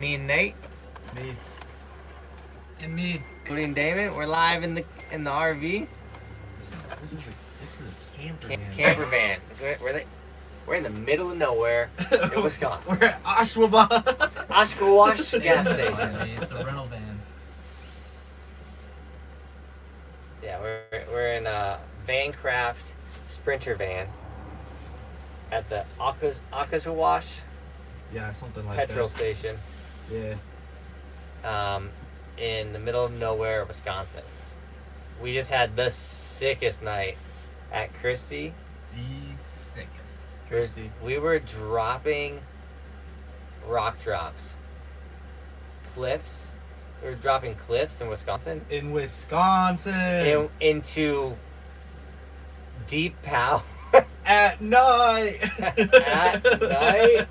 Me and Nate. It's me. And me. Cody and Damon. We're live in the RV. This is a camper van. Camper van. We're in the middle of nowhere in Wisconsin. We're at Oshkosh gas station. It's a rental van. Yeah, we're in a Vancraft Sprinter van at the Oshkosh Yeah, something like petrol that. station. Yeah. In the middle of nowhere, Wisconsin. We just had the sickest night at Christie. The sickest. Christie. We were dropping rock drops. Cliffs. We were dropping cliffs in Wisconsin. In Wisconsin. Into deep pow. At night. At night.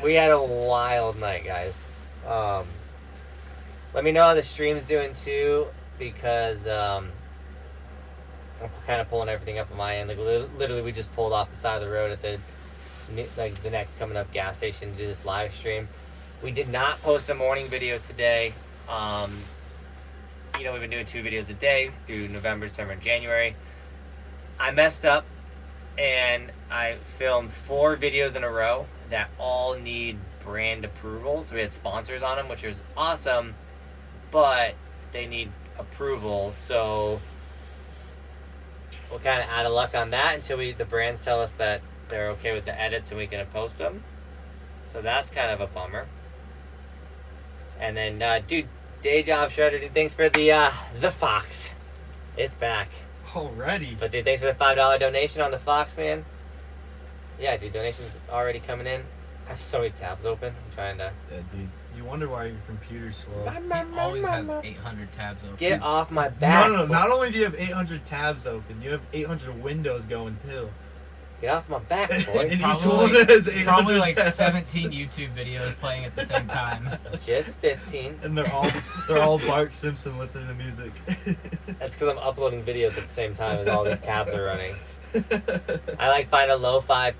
We had a wild night, guys. Let me know how the stream's doing too, because I'm kind of pulling everything up on my end. Like literally, we just pulled off the side of the road at the next coming up gas station to do this live stream. We did not post a morning video today. We've been doing 2 videos a day through November, December, and January. I messed up and I filmed 4 videos in a row that all need brand approval. So we had sponsors on them, which was awesome, but they need approval. So we're kind of out of luck on that until the brands tell us that they're okay with the edits and we can post them. So that's kind of a bummer. And then, dude, Day Job Shredder, dude, thanks for the Fox. It's back. Already. But dude, thanks for the $5 donation on the Fox, man. Yeah, dude, donations already coming in. I have so many tabs open. I'm trying to... Yeah, dude. You wonder why your computer's slow. He always has 800 tabs open. Get off my back. No. Not only do you have 800 tabs open, you have 800 windows going too. Get off my back, boy. And each one has 800 Probably like tabs. 17 YouTube videos playing at the same time. Just 15. And they're all Bart Simpson listening to music. That's because I'm uploading videos at the same time as all these tabs are running. I find a lo-fi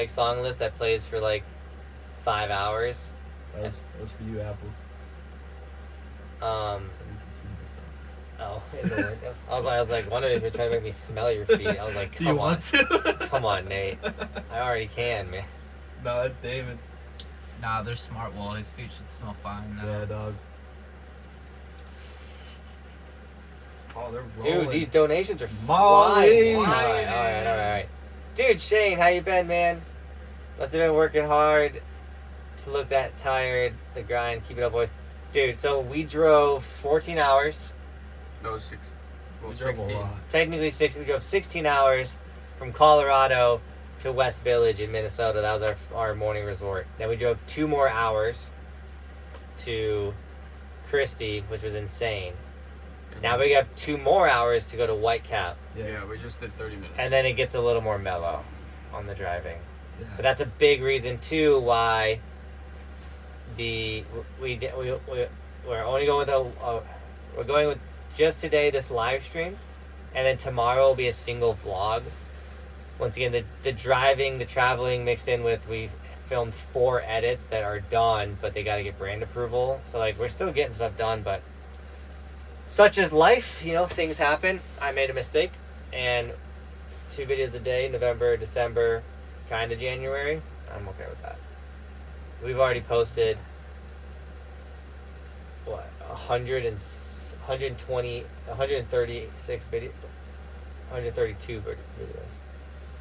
song list that plays for 5 hours. That was for you, apples. Um. So you can see the songs. Oh, in the window. I was like, wondering if you're trying to make me smell your feet. I was like, Do you want to? Come on, Nate. I already can, man. No, that's David. Nah, they're smart wall. His feet should smell fine now. Yeah, dog. Oh, they're rolling. Dude, these donations are Molly. flying. All right. Dude, Shane, how you been, man? Must have been working hard to look that tired. The grind, keep it up, boys. Dude, so we drove 14 hours. No, 6. Well, We drove a 16. lot. Technically 6. We drove 16 hours from Colorado to West Village in Minnesota. That was our morning resort. Then we drove 2 more hours to Christie, which was insane. Now we have 2 more hours to go to Whitecap. Yeah, we just did 30 minutes. And then it gets a little more mellow on the driving. Yeah. But that's a big reason too why we're only going we're going with just today this live stream, and then tomorrow will be a single vlog. Once again, the driving, the traveling mixed in with, we filmed 4 edits that are done, but they got to get brand approval. So we're still getting stuff done, but such is life, things happen. I made a mistake, and 2 videos a day, November, December, kind of January. I'm okay with that. We've already posted 136 videos, 132 videos.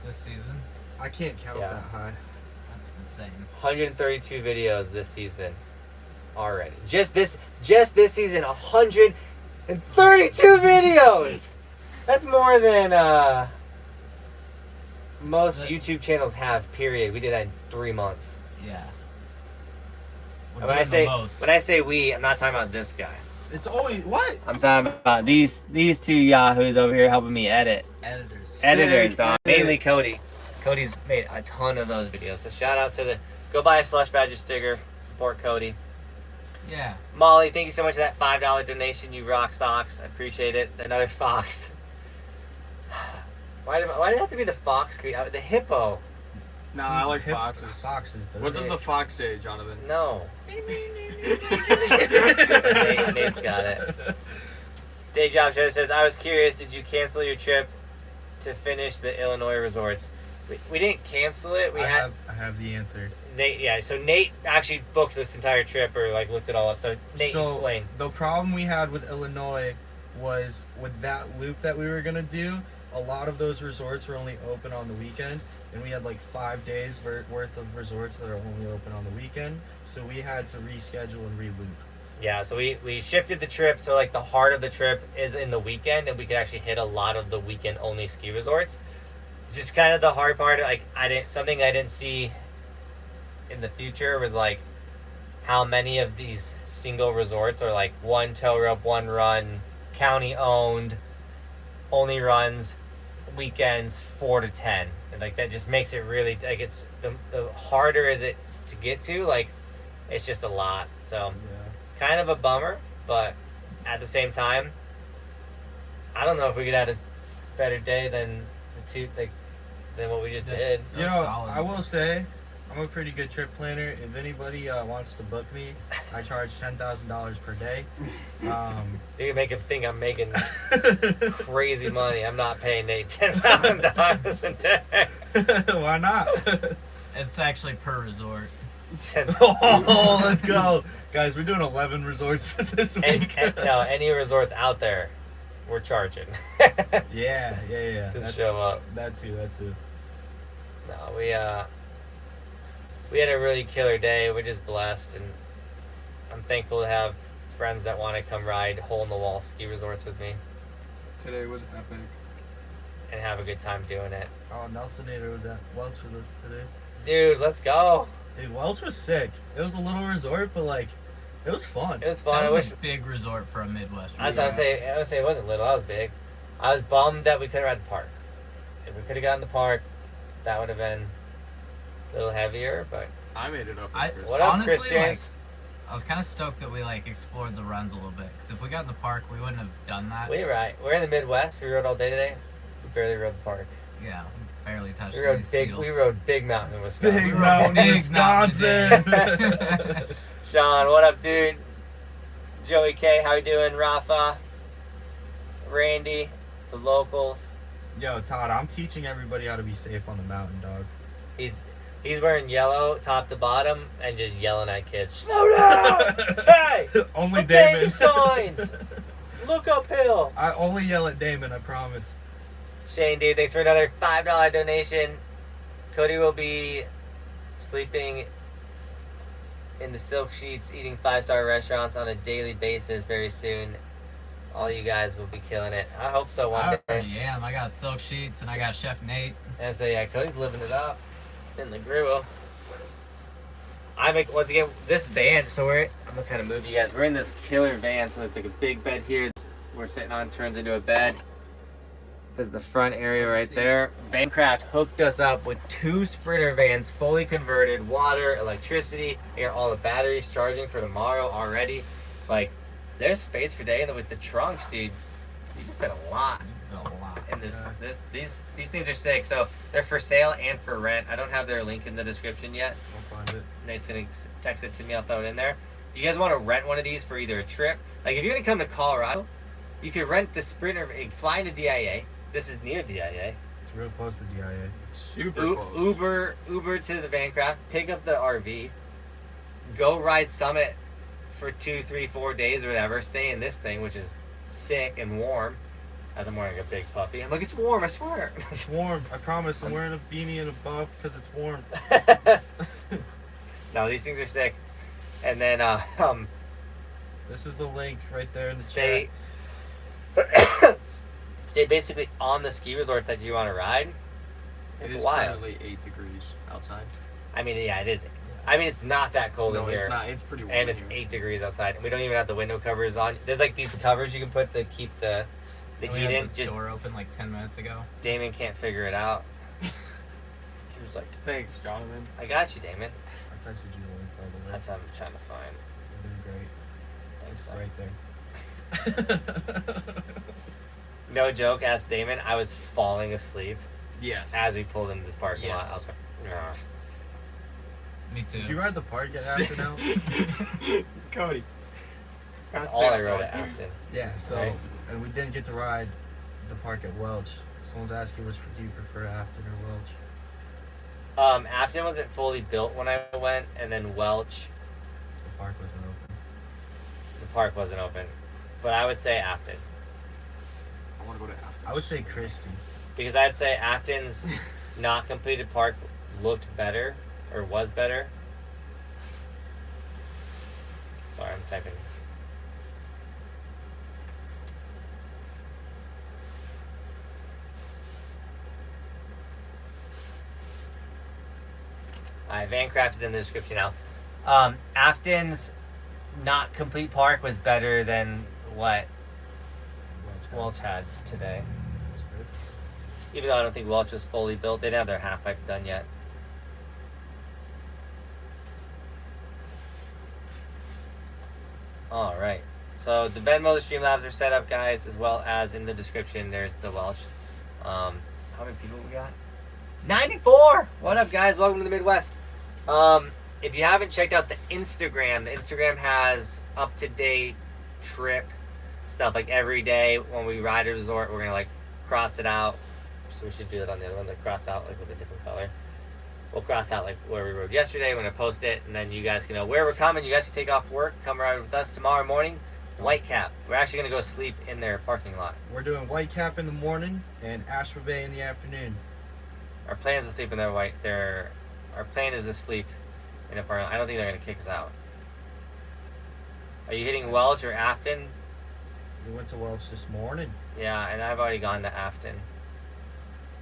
This season? I can't count Yeah. that high. That's insane. 132 videos this season already. Just this season, 132 videos. That's more than most YouTube channels have. Period. We did that in 3 months. Yeah. We're And when I doing the most. say we, I'm not talking about this guy. It's always what? I'm talking about these 2 yahoos over here helping me edit. Editors. Editors, Sick. dog. Mainly Cody. Cody's made a ton of those videos. So shout out to go buy a Slush Badger sticker. Support Cody. Yeah. Molly, thank you so much for that $5 donation. You rock socks. I appreciate it. Another fox. Why did it have to be the fox? The hippo. Nah, I like Hip- foxes. Foxes. What does the fox say, Jonathan? No. Nate's got it. Day Job Show says, I was curious, did you cancel your trip to finish the Illinois resorts? We didn't cancel it. I have the answer. Nate, yeah, so Nate actually booked this entire trip or like looked it all up. So Nate, explain. The problem we had with Illinois was with that loop that we were gonna do, a lot of those resorts were only open on the weekend, and we had like 5 days worth of resorts that are only open on the weekend, so we had to reschedule and re-loop. Yeah, so we shifted the trip so like the heart of the trip is in the weekend and we could actually hit a lot of the weekend only ski resorts. It's just kind of the hard part. Like something I didn't see in the future was like how many of these single resorts are like one tow rope, one run, county owned, only runs weekends 4 to 10, and like that just makes it really like it's the harder is it to get to, like it's just a lot. So kind of a bummer, but at the same time, I don't know if we could have a better day than the two than what we just did. You know, I will say, I'm a pretty good trip planner. If anybody wants to book me, I charge $10,000 per day. You can make him think I'm making crazy money. I'm not paying Nate $10,000 a day. Why not? It's actually per resort. Oh, let's go. Guys, we're doing 11 resorts this week. No, any resorts out there, we're charging. Yeah. To show up. That too. No, we had a really killer day. We're just blessed, and I'm thankful to have friends that want to come ride hole-in-the-wall ski resorts with me Today was epic. and have a good time doing it. Oh, Nelsonator was at Welch with us today. Dude, let's go. Dude, Welch was sick. It was a little resort, but like, it was fun. It was fun. That I was wish a big resort for a Midwest I was resort. gonna say it wasn't little. I was big. I was bummed that we couldn't ride the park. If we could have gotten the park, that would have been a little heavier. But I made it up. What up, honestly, Chris James? I was kind of stoked that we explored the runs a little bit. Because if we got in the park, we wouldn't have done that. We're in the Midwest. We rode all day today. We barely rode the park. Yeah, we barely touched We rode any big. steel. We rode Big Mountain in Wisconsin. Big Mountain, Big Wisconsin. Mountain. Sean, what up, dude? Joey K, how you doing? Rafa, Randy, the locals. Yo, Todd, I'm teaching everybody how to be safe on the mountain, dog. He's wearing yellow top to bottom and just yelling at kids. Slow down! Hey! Only obey Damon. the signs! Look uphill! I only yell at Damon, I promise. Shane, dude, thanks for another $5 donation. Cody will be sleeping in the silk sheets, eating 5-star restaurants on a daily basis very soon. All you guys will be killing it. I hope so one day. Yeah, I got silk sheets and I got Chef Nate. And so yeah, Cody's living it up in the grill. Once again this van. So I'm gonna kind of move you guys. We're in this killer van, so there's like a big bed here. We're sitting on turns into a bed. There's the front area right there. Vancraft hooked us up with 2 Sprinter vans, fully converted, water, electricity. They got all the batteries charging for tomorrow already. Like, there's space for day, and with the trunks, dude, you can fit a lot in this. These things are sick. So they're for sale and for rent. I don't have their link in the description yet. I'll find it. Nate's gonna text it to me. I'll throw it in there. If you guys want to rent one of these for either a trip, like if you're gonna come to Colorado, you could rent the Sprinter, fly into DIA. This is near DIA. It's real close to DIA. Super close. Uber to the Vancraft, pick up the RV, go ride Summit for 2, 3, 4 days or whatever. Stay in this thing, which is sick and warm. As I'm wearing a big puffy, I'm like, it's warm, I swear. It's warm, I promise. I'm wearing a beanie and a buff because it's warm. No, these things are sick. And then This is the link right there in the stay basically on the ski resorts that you want to ride. It's It is wild. currently 8 degrees outside. I mean, yeah, it is. I mean, it's not that cold No, in here. it's not. It's pretty warm. And it's here. 8 degrees outside. And we don't even have the window covers on. There's like these covers you can put to keep the We heat had in. this Just door open like 10 minutes ago. Damon can't figure it out. He was like, Thanks, Jonathan. I got you, Damon. I texted you the link, by the way. That's what I'm trying to find. You're doing great. Thanks, It's right there. No joke, asked Damon. I was falling asleep Yes. as we pulled into this parking lot. Yes. I was like, Yeah. Me too. Did you ride the park at Afton now? Cody. That's all I rode at Afton. Yeah, so, Right. and we didn't get to ride the park at Welch. Someone's asking which do you prefer, Afton or Welch? Afton wasn't fully built when I went, and then Welch, The park wasn't open. the park wasn't open. But I would say Afton. I want to go to Afton. I would say Christie. Because I'd say Afton's not completed park looked better, or was better. Sorry, I'm typing. Alright, Vancraft is in the description now. Afton's not complete park was better than what Welch had today. That's good. Even though I don't think Welch was fully built, they didn't have their half pipe done yet. Alright. So the Venmo, the Streamlabs are set up, guys, as well as in the description there's the Welch. How many people we got? 94! What up, guys? Welcome to the Midwest. If you haven't checked out the Instagram has up-to-date trip stuff. Like every day when we ride a resort, we're gonna like cross it out. So we should do that on the other one, like cross out like with a different color. We'll cross out like where we rode yesterday. We're gonna post it, and then you guys can know where we're coming. You guys can take off work, come ride with us tomorrow morning. Whitecap. We're actually gonna go sleep in their parking lot. We're doing Whitecap in the morning and Ashford Bay in the afternoon. Our plan is to sleep in their Our plan is to sleep in a parking lot. I don't think they're gonna kick us out. Are you hitting Welch or Afton? We went to Welch this morning. Yeah, and I've already gone to Afton.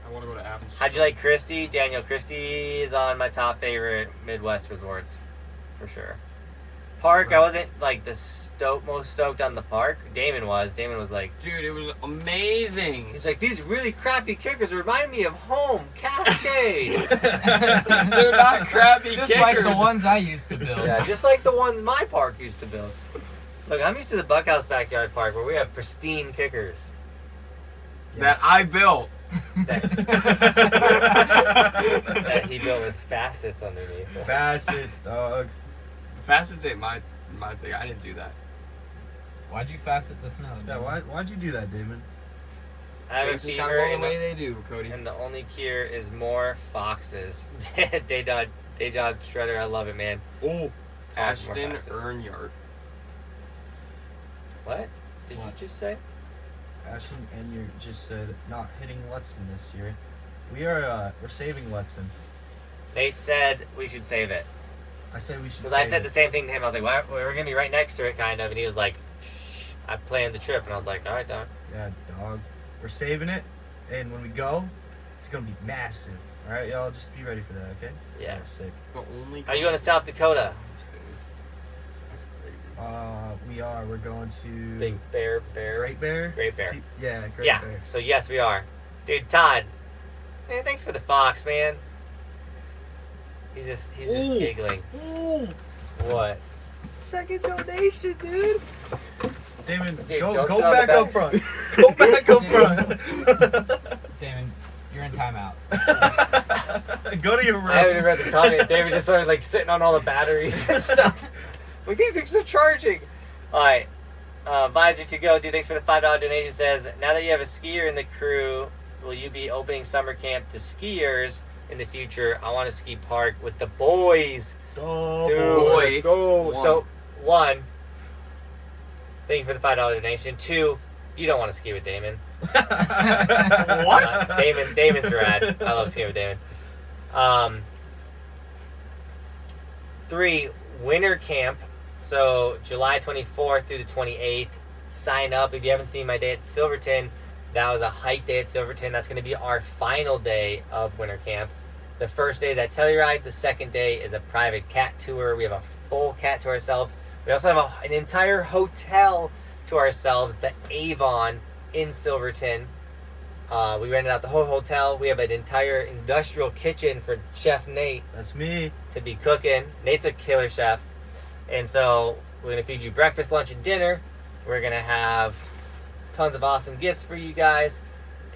I want to go to Afton. How'd you like Christie? Daniel, Christie is on my top favorite Midwest resorts, for sure. Park, I wasn't like the most stoked on the park. Damon was. Damon was like, Dude, it was amazing. he's like, these really crappy kickers remind me of home, Cascade. They're not crappy Just kickers. like the ones I used to build. Yeah, just like the ones my park used to build. Look, I'm used to the Buckhouse backyard park where we have pristine kickers. that I built. That he built with facets underneath. Facets, dog. Facets ain't my thing. I didn't do that. Why'd you facet the snow? Yeah, why'd you do that, Damon? I have a Things just gotta fever, go the and, way they do, Cody. and the only cure is more foxes. Day job shredder, I love it, man. Oh, More Ashton foxes. Earnyard. What did What? you just say? Ashton and you just said not hitting Lutson this year. We're saving Lutson. Nate said we should save it. I said we should Because save I said it. the same thing to him. I was like, well, we're going to be right next to it, kind of. And he was like, shh, I planned the trip. And I was like, all right, Doc. Yeah, dog. We're saving it, and when we go, it's gonna be massive. All right, y'all, just be ready for that, okay? Yeah. Sick. The only. Are you going to South Dakota? That's crazy. We are. We're going to Big Bear. Great Bear. Great Bear. Yeah, Great Yeah. Bear. So, yes, we are. Dude, Todd. Man, thanks for the fox, man. He's just Ooh. giggling. Ooh, What? second donation, dude. Damon, Dude, go don't sit on back the up back. front. Go back up front. Damon, you're in timeout. Go to your room. I haven't even read the comment. David just started like sitting on all the batteries and stuff. Like, these things are charging. Alright. Visor to go, dude, thanks for the $5 donation. Says, now that you have a skier in the crew, will you be opening summer camp to skiers in the future? I want to ski park with the boys. Oh, Dude, boy. let's go. One. So, one, thank you for the $5 donation. Two, you don't want to ski with Damon. What? Damon's rad. I love skiing with Damon. Three, winter camp. So July 24th through the 28th. Sign up if you haven't seen my day at Silverton. That was a hike day at Silverton. That's going to be our final day of winter camp. The first day is at Telluride. The second day is a private cat tour. We have a full cat to ourselves. We also have an entire hotel to ourselves, the Avon in Silverton. We rented out the whole hotel. We have an entire industrial kitchen for Chef Nate That's me. to be cooking. Nate's a killer chef. And so we're going to feed you breakfast, lunch, and dinner. We're going to have tons of awesome gifts for you guys.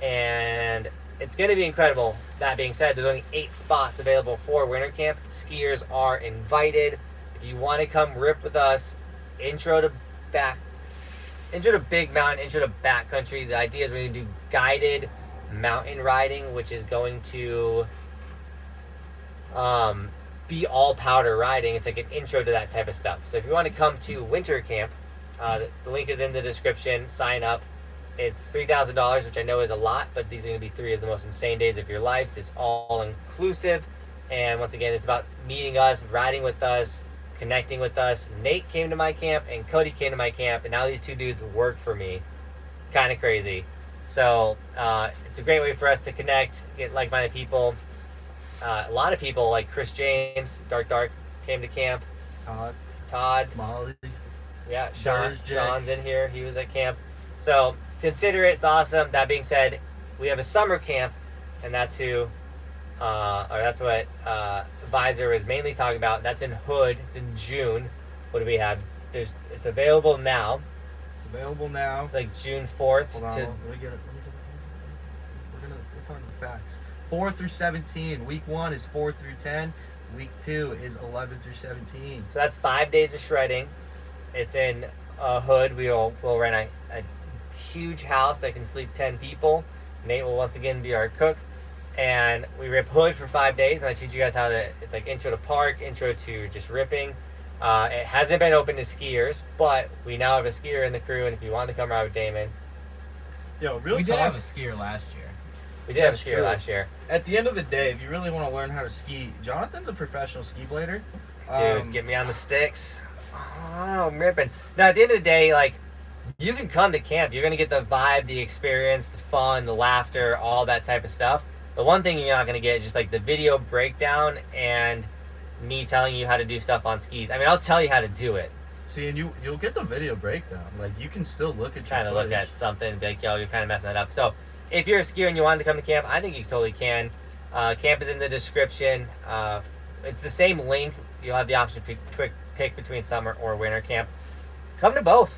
And it's going to be incredible. That being said, there's only 8 spots available for winter camp. Skiers are invited. If you want to come rip with us, intro to big mountain, intro to backcountry. The idea is we're going to do guided mountain riding, which is going to be all powder riding. It's like an intro to that type of stuff. So if you want to come to winter camp, the link is in the description. Sign up. It's $3,000, which I know is a lot, but these are going to be 3 of the most insane days of your lives. It's all inclusive. And once again, it's about meeting us, riding with us, connecting with us. Nate came to my camp and Cody came to my camp, and now these 2 dudes work for me. Kind of crazy. So it's a great way for us to connect, get like-minded people. A lot of people like Chris James, Dark came to camp. Todd, Molly. yeah, Thursday. Sean's in here. He was at camp. So consider it. It's awesome. That being said, we have a summer camp, and that's that's what Visor is mainly talking about. That's in Hood. It's in June. What do we have? It's available now. It's available now. It's like June 4th. Hold on, let me get it. We're talking facts. 4 through 17. Week 1 is 4 through 10. Week 2 is 11 through 17. So that's 5 days of shredding. It's in Hood. We'll rent a huge house that can sleep 10 people. Nate will once again be our cook. And we rip Hood for 5 days, and I teach you guys how to, it's like intro to park, intro to just ripping. It hasn't been open to skiers, but we now have a skier in the crew, and if you want to come ride with Damon. Yo, real We talk. did have a skier last year. We did have a That's skier true. last year. At the end of the day, if you really want to learn how to ski, Jonathan's a professional ski blader. Dude, get me on the sticks. Oh, I'm ripping. Now, at the end of the day, like, you can come to camp. You're going to get the vibe, the experience, the fun, the laughter, all that type of stuff. The one thing you're not going to get is just, like, the video breakdown and me telling you how to do stuff on skis. I mean, I'll tell you how to do it. See, and you'll get the video breakdown. Like, you can still look at Trying your to look footage. at something and be like, yo, you're kind of messing that up. So, if you're a skier and you wanted to come to camp, I think you totally can. Camp is in the description. It's the same link. You'll have the option to pick between summer or winter camp. Come to both.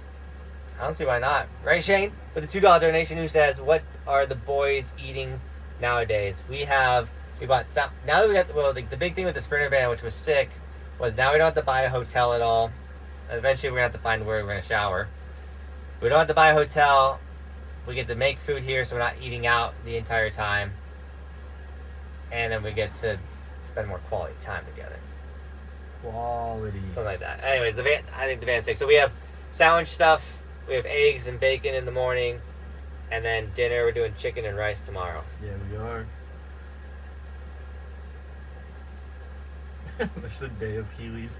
I don't see why not. Right, Shane? With the $2 donation, who says, what are the boys eating nowadays? We bought some. Now that we got, the big thing with the Sprinter van, which was sick, was now we don't have to buy a hotel at all. Eventually, we're going to have to find where we're going to shower. We don't have to buy a hotel. We get to make food here, so we're not eating out the entire time. And then we get to spend more quality time together. Quality. Something like that. Anyways, I think the van's sick. So we have sandwich stuff. We have eggs and bacon in the morning. And then dinner, we're doing chicken and rice tomorrow. Yeah, we are. There's a day of Heelys.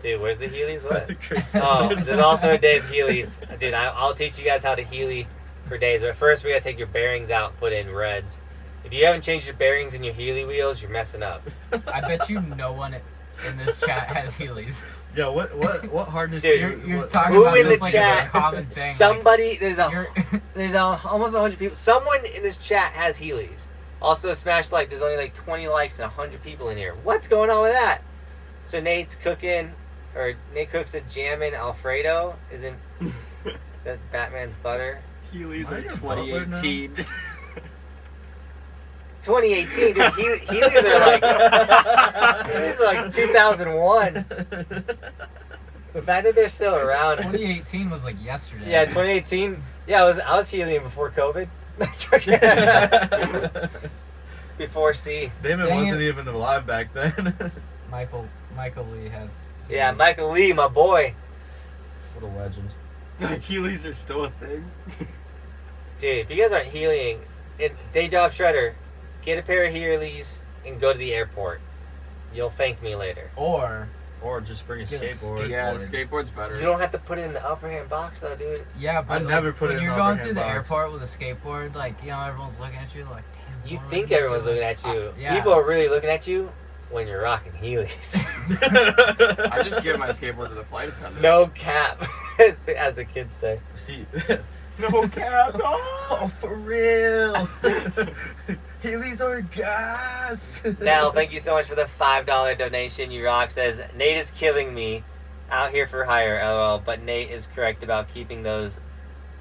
Dude, where's the Heelys? What? Chris Oh, Sanders. there's also a day of Heelys. Dude, I'll teach you guys how to Heely for days. But first, we got to take your bearings out and put in reds. If you haven't changed your bearings in your Heely wheels, you're messing up. I bet you no one in this chat has Heelys. Yo, what hardness? Dude, You're what- talking Who about in this the like chat? a common thing. Somebody, there's You're- almost 100 people. Someone in this chat has Heelys. Also, smash like. There's only like 20 likes and 100 people in here. What's going on with that? So Nate cooks a jammin' Alfredo. Isn't that Batman's butter? Heelys Am I are your butler now? 2018. 2018, dude. Heelys are like 2001. The fact that they're still around. 2018 was like yesterday. Yeah, 2018. Yeah, I was healing before COVID. Before C. Damon Dang wasn't it. even alive back then. Michael Lee has. Yeah, Michael Lee, my boy. What a legend. Heelys are still a thing. Dude, if you guys aren't healing, day job shredder, get a pair of Heelys and go to the airport. You'll thank me later. Or just bring a Get a skateboard. Yeah, the Skateboard. skateboard's better. You don't have to put it in the upper hand box though, dude. yeah, but I never put it when in you're the going overhand through the box. airport with a skateboard, like everyone's looking at you, like damn. You what are think these everyone's doing? looking at you. Yeah. People are really looking at you when you're rocking Heelys. I just give my skateboard to the flight attendant. No cap, as the kids say. See, No cap. oh, for real. Heelys are gas. Nell, thank you so much for the $5 donation. You rock. Says Nate is killing me, out here for hire. LOL. But Nate is correct about keeping those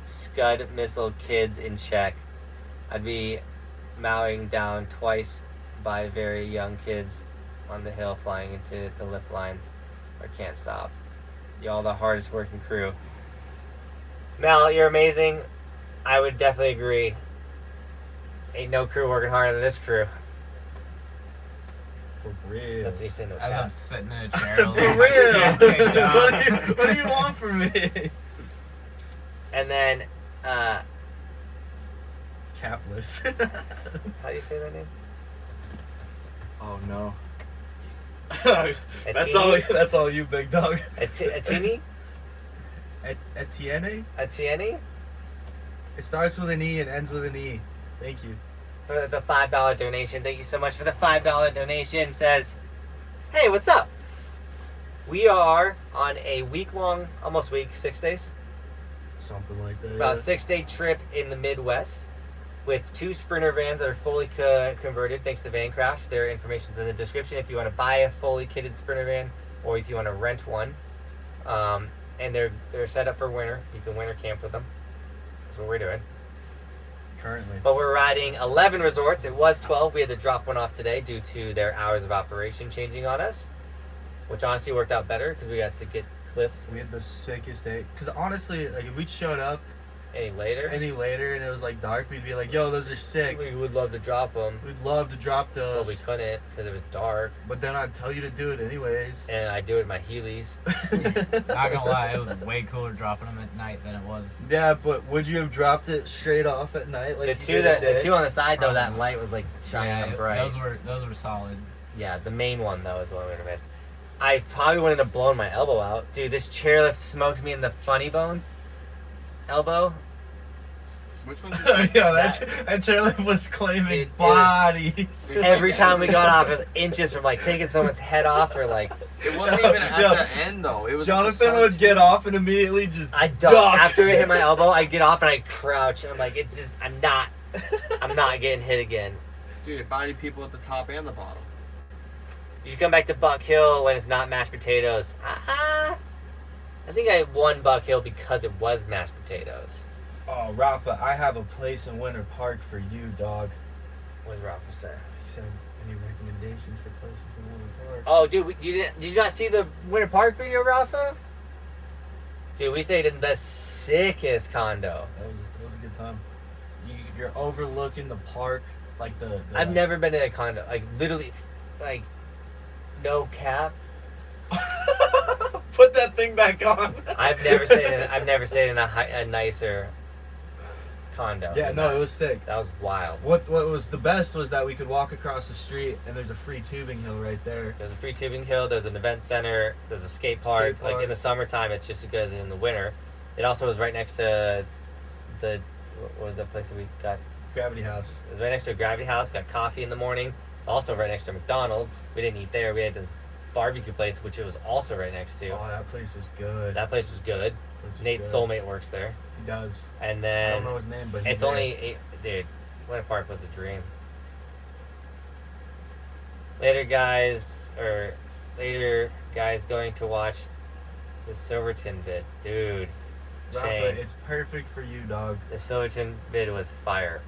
Scud missile kids in check. I'd be mowing down twice by very young kids on the hill flying into the lift lines or can't stop. Y'all the hardest working crew. Mel, you're amazing. I would definitely agree. Ain't no crew working harder than this crew. For real. That's what you say in the As I'm chat. sitting in a I chair. said, looking for at my feet kicked real. up. What do you want from me? And then, Capless. how do you say that name? Oh no. Etienne? That's all you, big dog. Etienne? Etienne? Etienne? It starts with an E and ends with an E. Thank you. For the $5 donation. Thank you so much for the $5 donation. Says, hey, what's up? We are on a week-long, almost week, 6 days, Something like that. about 6-day trip in the Midwest with 2 Sprinter vans that are fully converted thanks to Vancraft. Their information's in the description if you want to buy a fully kitted Sprinter van or if you want to rent one. And they're set up for winter. You can winter camp with them. That's what we're doing. Currently. But we're riding 11 resorts. It was 12. We had to drop one off today due to their hours of operation changing on us, which honestly worked out better because we got to get cliffs We had the sickest day. Because honestly, like if we showed up any later. any later and it was like dark, we'd be like, yo, those are sick. We would love to drop them, We'd love to drop but those. we couldn't because it was dark. But then I'd tell you to do it anyways. And I do it in my Heelys. Not gonna lie, it was way cooler dropping them at night than it was. Yeah, but would you have dropped it straight off at night? Like The you did at the day? two on the side though, that Probably. light was like shining Yeah, up bright. those were solid. Yeah, the main one though is the one we missed. I probably wouldn't have blown my elbow out, dude. This chairlift smoked me in the funny bone elbow. Which one? Yeah, that chairlift was claiming Dude, it was- bodies. Every time we got off, it was inches from like taking someone's head off or like It wasn't even at Yo, the end though. It was at the Jonathan would start. get off and immediately just I duck. duck. After it hit my elbow, I get off and I crouch. And I'm like, it's just I'm not getting hit again. Dude, it bodied people at the top and the bottom. You should come back to Buck Hill when it's not mashed potatoes. I think I won Buck Hill because it was mashed potatoes. Oh, Rafa, I have a place in Winter Park for you, dog. What did Rafa say? He said, any recommendations for places in Winter Park? Oh, dude, did you not see the Winter Park video, Rafa? Dude, we stayed in the sickest condo. That was a good time. You're overlooking the park, like the I've never been in a condo, like literally, like no cap. Put that thing back on. I've never stayed in a nicer condo. Yeah, than no, that. it was sick. That was wild. What was the best was that we could walk across the street and there's a free tubing hill right there. There's a free tubing hill. There's an event center. There's a skate park. Skate Like park. in the summertime, it's just as good as in the winter. It also was right next to the what was that place that we got? Gravity House. It was right next to a Gravity House. Got coffee in the morning. Also right next to McDonald's. We didn't eat there. We had this barbecue place, which it was also right next to. Oh, that place was good. That place was good. Place was Nate's good. soulmate works there. He does. And I then don't know his name, but he's it's there. only dude. Winter Park was a dream. Later guys going to watch the Silverthorne vid. Dude, Rafa, Shane, it's perfect for you, dog. the Silverthorne vid was fire.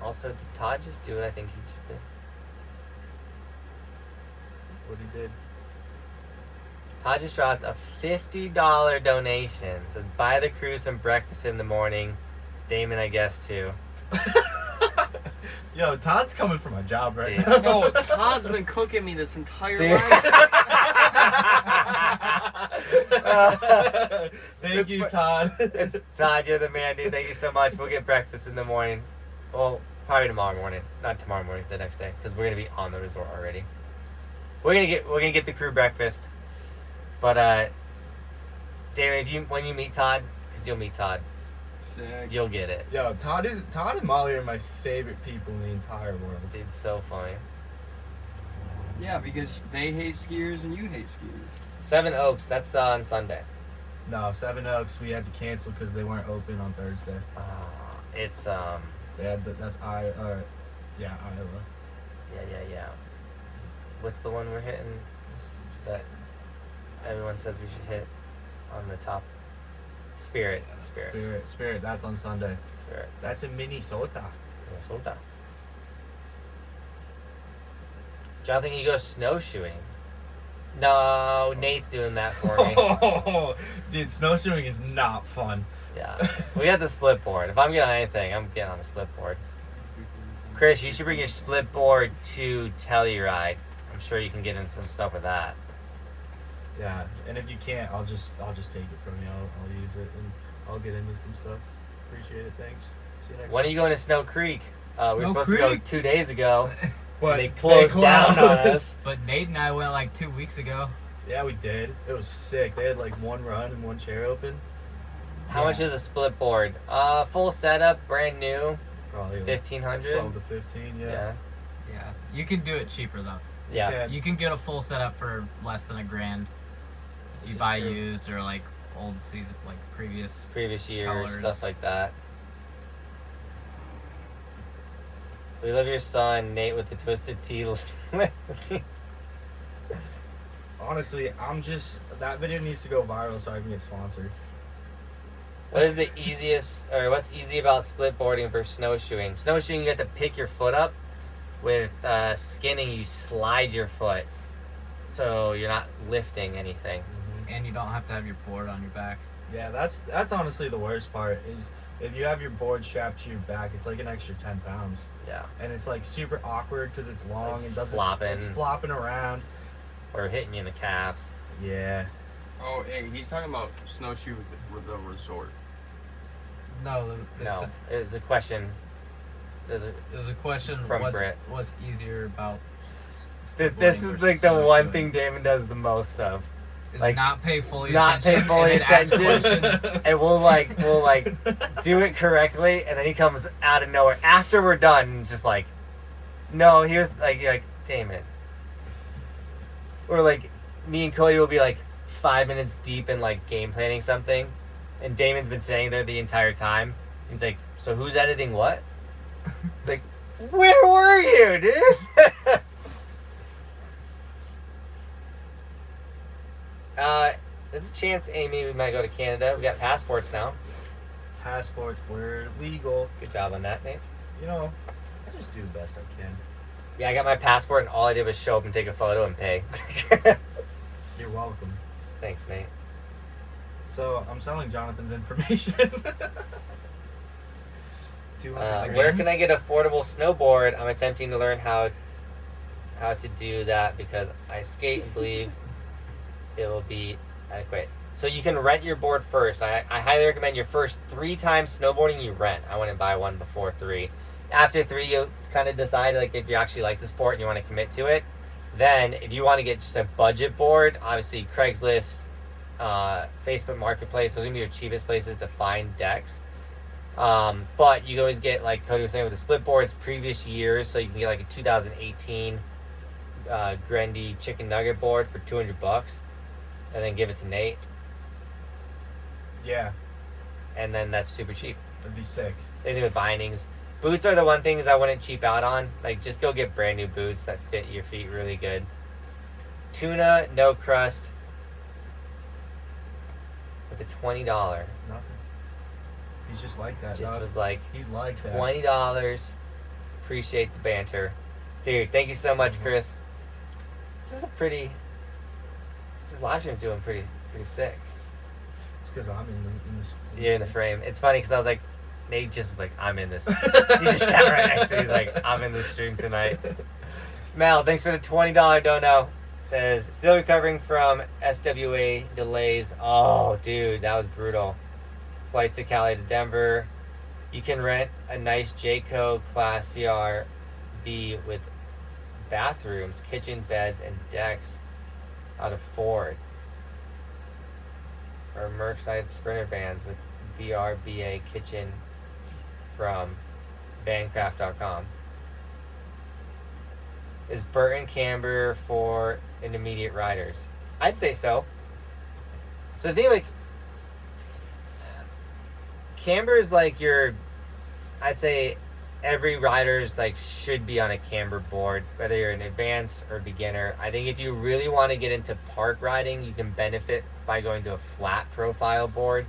Also, did Todd just do it? I think he just did. What he did. Todd just dropped a $50 donation. Says, buy the crew some breakfast in the morning. Damon, I guess, too. Yo, Todd's coming for my job right Dude. now. No, Todd's been cooking me this entire Dude. life. Thank It's you, fu- Todd. Todd, you're the man, dude. Thank you so much. We'll get breakfast in the morning. Well, probably tomorrow morning. Not tomorrow morning, the next day, because we're gonna be on the resort already. We're gonna get the crew breakfast. But David, when you meet Todd, because you'll meet Todd, Sick. you'll get it. Yo, Todd and Molly are my favorite people in the entire world. Dude's so funny. Yeah, because they hate skiers and you hate skiers. 7 Oaks. That's on Sunday. No, Seven Oaks we had to cancel because they weren't open on Thursday. It's They had that's Iowa. yeah. What's the one we're hitting? That everyone says we should hit on the top. Spirit. Spirit. That's on Sunday. Spirit. That's in Minnesota. Minnesota. Jonathan, can you go snowshoeing? No, Nate's doing that for me. Oh, dude, snowshoeing is not fun. Yeah, we got the split board. If I'm getting on anything, I'm getting on the split board. Chris, you should bring your split board to Telluride. I'm sure you can get in some stuff with that. Yeah, and if you can't, I'll just take it from you. I'll use it and I'll get into some stuff. Appreciate it. Thanks. See you next When are time. you going to Snow Creek? We were Snow supposed to go Creek? 2 days ago. But They closed down on us. But Nate and I went like 2 weeks ago. Yeah, we did. It was sick. They had like one run and one chair open. How much is a split board? Full setup, brand new, Probably like 1500. 12 to 15. Yeah. Yeah. You can do it cheaper though. Yeah. Yeah. You can get a full setup for less than $1,000 if This you is buy true. used or like old season, like previous. Previous years, Colors. stuff like that. We love your son, Nate, with the twisted T. Honestly, that video needs to go viral so I can get sponsored. What is the easiest, or what's easy about split boarding versus snowshoeing? Snowshoeing, you have to pick your foot up. With skinning, you slide your foot, so you're not lifting anything. And you don't have to have your board on your back. Yeah, that's honestly the worst part is if you have your board strapped to your back, it's like an extra 10 pounds. Yeah. And it's like super awkward because it's long Like and doesn't flopping. It's flopping around. Or hitting you in the calves. Yeah. Oh, hey, he's talking about snowshoe with the resort. No, No, it's a question. It was a question. From Brett. What's easier about This skateboarding is versus like the one snowshoeing? thing Damon does the most of. Is like, not pay fully not attention. pay fully and then ask attention. questions. And we'll do it correctly, and then he comes out of nowhere after we're done, just like, no, here's like Damon. Or like me and Cody will be like 5 minutes deep in like game planning something, and Damon's been sitting there the entire time. He's like, so who's editing what? It's like, where were you, dude? There's a chance, Amy, we might go to Canada. We got passports now. Passports were legal. Good job on that, Nate. You know, I just do the best I can. Yeah, I got my passport, and all I did was show up and take a photo and pay. You're welcome. Thanks, Nate. So I'm selling Jonathan's information. 200 Where can I get affordable snowboard? I'm attempting to learn how to do that because I skate and believe it will be adequate. So you can rent your board first. I highly recommend your first 3 times snowboarding you rent. I wouldn't buy one before 3. After 3, you kind of decide like if you actually like the sport and you want to commit to it. Then if you want to get just a budget board, obviously Craigslist, Facebook Marketplace, those are going to be your cheapest places to find decks. But you can always get, like Cody was saying, with the split boards previous years, so you can get like a 2018 Grendy chicken nugget board for $200 and then give it to Nate, Yeah, and then that's super cheap. that'd be sick. Same thing with bindings. Boots are the one things I wouldn't cheap out on. Like, just go get brand new boots that fit your feet really good. Tuna, no crust, with a $20. Nothing. He's just like that. Just dog. was like He's like that. $20. Appreciate the banter, dude. Thank you so much, Chris. This live stream's doing pretty sick. It's because I'm in this. You're in the frame. It's funny because I was like, Nate just was like, I'm in this. He just sat right next to me. He's like, I'm in this stream tonight. Mel, thanks for the $20 dono. Says, still recovering from SWA delays. Oh, dude, that was brutal. Flights to Cali to Denver. You can rent a nice Jayco Class CRV with bathrooms, kitchen, beds, and decks out of Ford. Or Mercside Sprinter vans with BRBA kitchen from Vancraft.com. Is Burton camber for intermediate riders? I'd say so. So the thing like camber is like I'd say every rider's like should be on a camber board, whether you're an advanced or beginner. I think if you really want to get into park riding, you can benefit by going to a flat profile board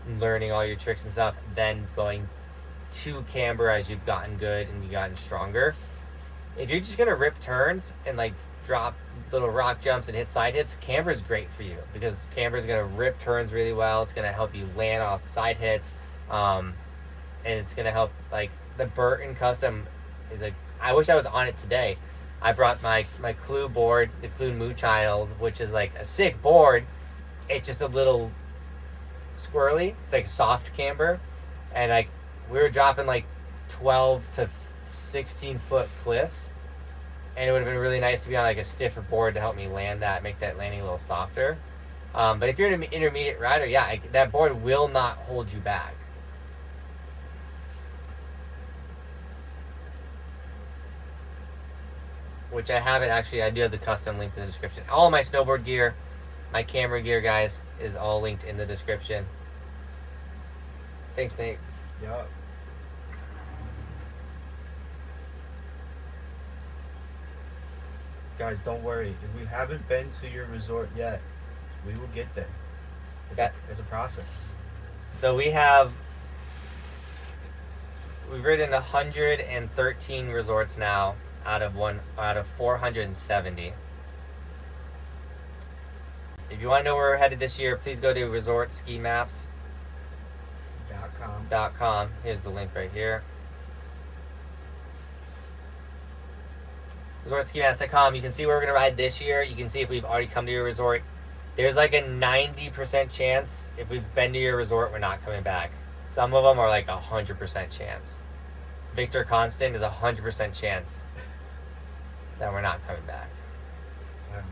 and learning all your tricks and stuff, then going to camber as you've gotten good and you've gotten stronger. if you're just gonna rip turns and like drop little rock jumps and hit side hits, camber's great for you because camber's gonna rip turns really well. It's gonna help you land off side hits, and it's gonna help like the Burton Custom is a. I wish I was on it today. I brought my Clue board, the Clue Moonchild, which is like a sick board. It's just a little squirrely. It's like soft camber, and like we were dropping like 12 to 16 foot cliffs, and it would have been really nice to be on like a stiffer board to help me land that, make that landing a little softer. But if you're an intermediate rider, yeah, that board will not hold you back. Which I haven't actually. I do have the custom linked in the description. All my snowboard gear, my camera gear, guys, is all linked in the description. Thanks, Nate. Yup. Guys, don't worry. If we haven't been to your resort yet, we will get there. It's a process. So we've ridden 113 resorts now out of 470. If you want to know where we're headed this year, please go to resortskimaps.com. Here's the link right here. Resortskimaps.com. You can see where we're going to ride this year. You can see if we've already come to your resort. There's like a 90% chance if we've been to your resort, we're not coming back. Some of them are like 100% chance. Victor Constant is 100% chance that we're not coming back. Wow,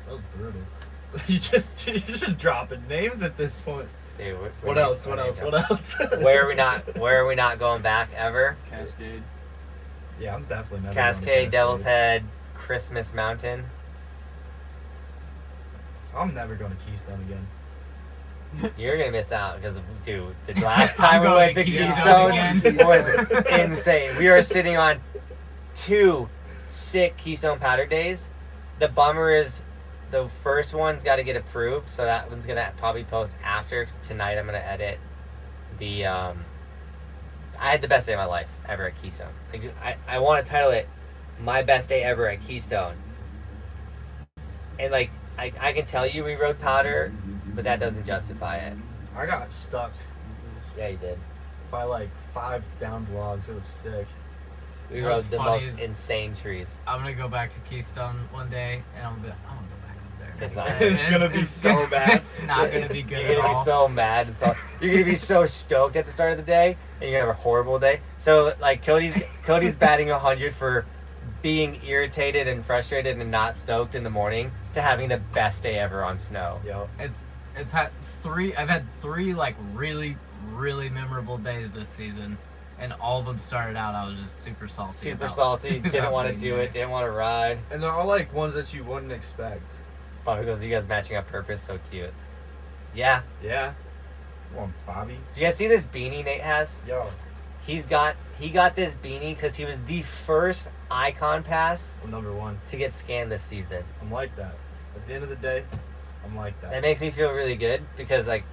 that was brutal. You're just dropping names at this point. Dude, What else? Where are we not going back ever? Cascade. Yeah, I'm definitely never Cascade, Devil's Head, Christmas Mountain. I'm never going to Keystone again. You're gonna miss out because, dude, the last time we went to Keystone was insane. We are sitting on 2 sick Keystone powder days. The bummer is the first one's got to get approved, so that one's gonna probably post after. 'Cause tonight I'm gonna edit the. I had the best day of my life ever at Keystone. Like, I want to title it "My Best Day Ever at Keystone," and like I can tell you we rode powder, but that doesn't justify it. I got stuck Yeah, you did. by like 5 downed logs. It was sick. We You know rode what's the funny most is- insane trees. I'm gonna go back to Keystone one day, and I'm gonna go back up there. It's not- It's gonna be so bad. It's not gonna be good You're at gonna be all. so mad. You're gonna be so stoked at the start of the day, and you're gonna have a horrible day. So like Cody's batting 100 for being irritated and frustrated and not stoked in the morning to having the best day ever on snow. Yo. It's had 3. I've had 3 like really memorable days this season, and all of them started out. I was just super salty. Super about- salty. Didn't about want to being do there. it. Didn't want to ride. And they're all like ones that you wouldn't expect. Bobby goes, "You guys matching up purpose, so cute." Yeah. Yeah. Come on, Bobby. Do you guys see this beanie Nate has? Yo. He got this beanie because he was the first Icon Pass I'm number 1. to get scanned this season. I'm like that. At the end of the day, I'm like that. That makes me feel really good because like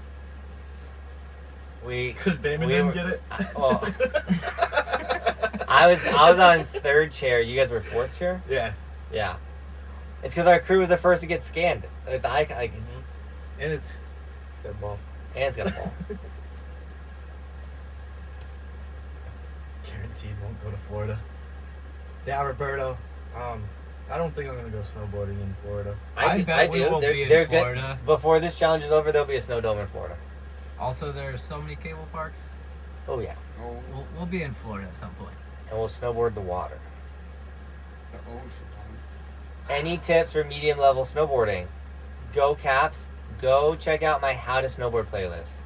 Because Damon we didn't were- get it. well, I was on 3rd chair. You guys were 4th chair. Yeah. Yeah, it's because our crew was the first to get scanned with the Icon. Like, And it's got a ball. and it's got a ball. Guaranteed won't go to Florida. Yeah, Roberto. I don't think I'm gonna go snowboarding in Florida. I bet we will be in They're Florida. good. Before this challenge is over, there'll be a snow dome in Florida. Also, there are so many cable parks. Oh yeah, Oh, We'll be in Florida at some point. and we'll snowboard the water. the ocean. Any tips for medium level snowboarding? Go Caps. Go check out my How to Snowboard playlist.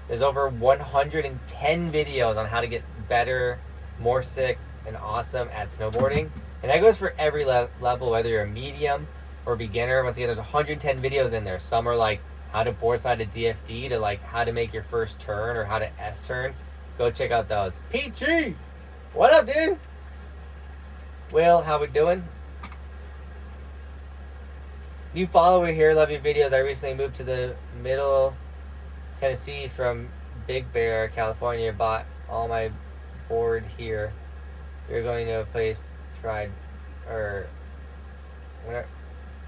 There's over 110 videos on how to get better, more sick, and awesome at snowboarding. And that goes for every level, whether you're a medium or beginner. Once again, there's 110 videos in there. Some are like how to boardside a DFD to like how to make your first turn or how to S-turn. Go check out those. PG! What up, dude? Will, how we doing? New follower here, love your videos. I recently moved to the middle Tennessee from Big Bear, California. Bought all my board here. We're going to a place ride, or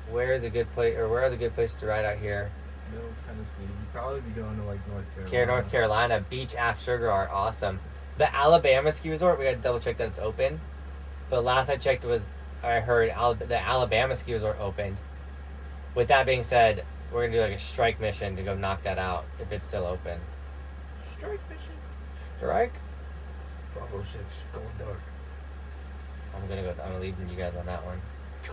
where is a good place, or where are the good places to ride out here? Middle Tennessee. You'd probably be going to like North Carolina. North Carolina. Beach, App, Sugar are awesome. The Alabama ski resort, we got to double check that it's open. But last I checked I heard the Alabama ski resort opened. With that being said, we're gonna do like a strike mission to go knock that out if it's still open. Strike mission. Strike? Bravo 6, going dark. I'm gonna leave you guys on that one.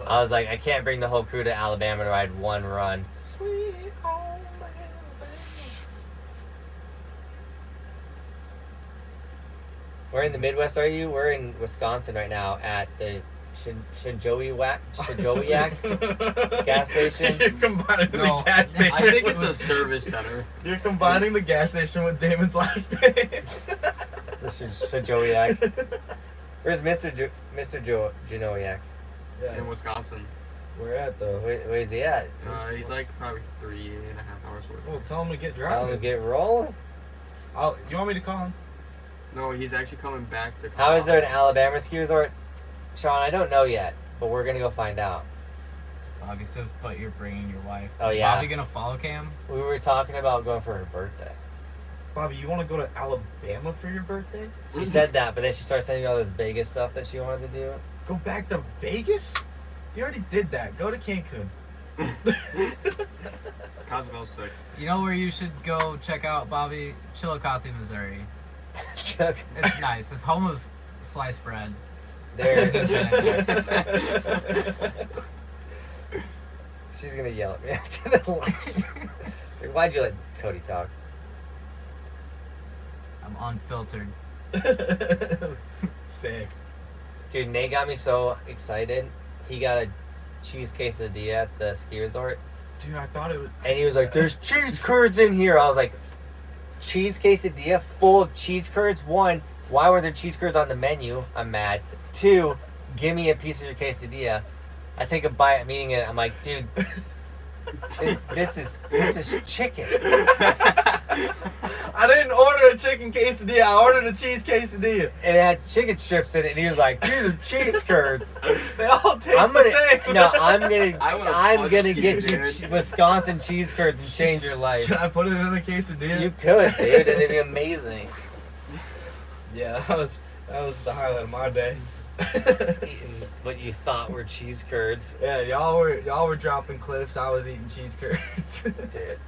I was like, I can't bring the whole crew to Alabama to ride one run. Sweet home Alabama. Where in the Midwest are you? We're in Wisconsin right now at the Shajowiak gas station. You're combining the gas station. I think it's a service center. You're combining the gas station with Damon's last name. This is Shajowiak. Where's Mr. Janowiak? Yeah. In Wisconsin. Where at though? Where's he at? He's like probably 3.5 hours away. Well, tell him to get Tell him driving. to get rolling. You want me to call him? No, he's actually coming back to. How is there an Alabama ski resort? Sean, I don't know yet, but we're gonna go find out. Bobby says, but you're bringing your wife. Oh, yeah. Bobby gonna follow Cam? We were talking about going for her birthday. Bobby, you want to go to Alabama for your birthday? She said that, but then she started sending me all this Vegas stuff that she wanted to do. Go back to Vegas? You already did that. Go to Cancun. Cozumel's sick. You know where you should go check out, Bobby? Chillicothe, Missouri. Chuck, It's nice. It's home of sliced bread. there's There's She's gonna yell at me after the lunch. Like, why'd you let Cody talk? I'm unfiltered. Sick. Dude, Nate got me so excited. He got a cheese quesadilla at the ski resort. Dude, I thought it was. And he was like, there's cheese curds in here. I was like, cheese quesadilla full of cheese curds? One, why were there cheese curds on the menu? I'm mad. Two, give me a piece of your quesadilla. I take a bite, I'm eating it. I'm like, dude, this is chicken. I didn't order a chicken quesadilla. I ordered a cheese quesadilla. And it had chicken strips in it. And he was like, these are cheese curds. They all taste the same. No, I'm punch gonna you, get you dude. Wisconsin cheese curds and change your life. Should I put it in the quesadilla? You could, dude, and it'd be amazing. Yeah, that was the highlight of my day. Eating what you thought were cheese curds. Yeah, y'all were dropping cliffs. I was eating cheese curds. Dude.